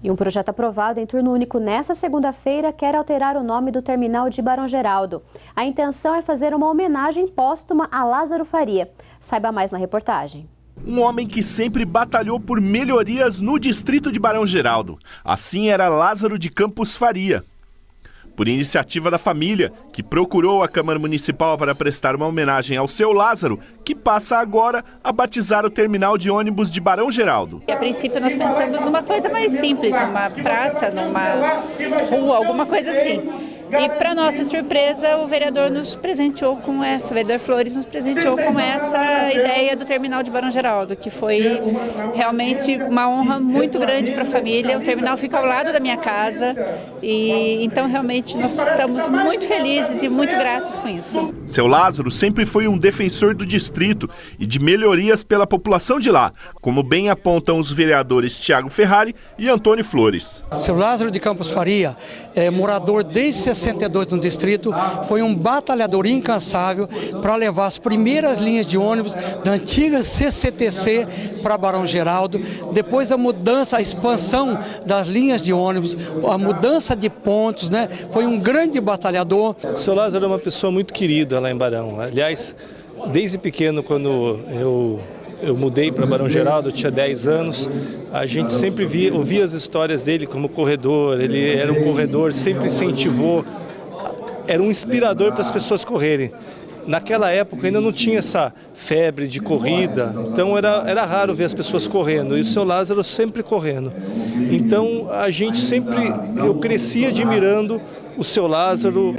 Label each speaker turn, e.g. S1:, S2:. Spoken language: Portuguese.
S1: E um projeto aprovado em turno único nesta segunda-feira quer alterar o nome do terminal de Barão Geraldo. A intenção é fazer uma homenagem póstuma a Lázaro Faria. Saiba mais na reportagem.
S2: Um homem que sempre batalhou por melhorias no distrito de Barão Geraldo. Assim era Lázaro de Campos Faria. Por iniciativa da família, que procurou a Câmara Municipal para prestar uma homenagem ao seu Lázaro, que passa agora a batizar o terminal de ônibus de Barão Geraldo.
S3: A princípio nós pensamos numa coisa mais simples, numa praça, numa rua, alguma coisa assim. E para nossa surpresa, o vereador nos presenteou com essa, o vereador Flores nos presenteou com essa ideia do terminal de Barão Geraldo, que foi realmente uma honra muito grande para a família. O terminal fica ao lado da minha casa e então realmente nós estamos muito felizes e muito gratos com isso.
S2: Seu Lázaro sempre foi um defensor do distrito e de melhorias pela população de lá, como bem apontam os vereadores Thiago Ferrari e Antônio Flores.
S4: Seu Lázaro de Campos Faria é morador desde 62 no distrito, foi um batalhador incansável para levar as primeiras linhas de ônibus da antiga CCTC para Barão Geraldo, depois a mudança, a expansão das linhas de ônibus, a mudança de pontos, né? Foi um grande batalhador.
S5: Seu Lázaro é uma pessoa muito querida lá em Barão. Aliás, desde pequeno, quando eu mudei para Barão Geraldo, eu tinha 10 anos, a gente sempre ouvia as histórias dele como corredor, ele era um corredor, sempre incentivou, era um inspirador para as pessoas correrem. Naquela época ainda não tinha essa febre de corrida, então era raro ver as pessoas correndo, e o seu Lázaro sempre correndo. Então a gente sempre, eu cresci admirando o seu Lázaro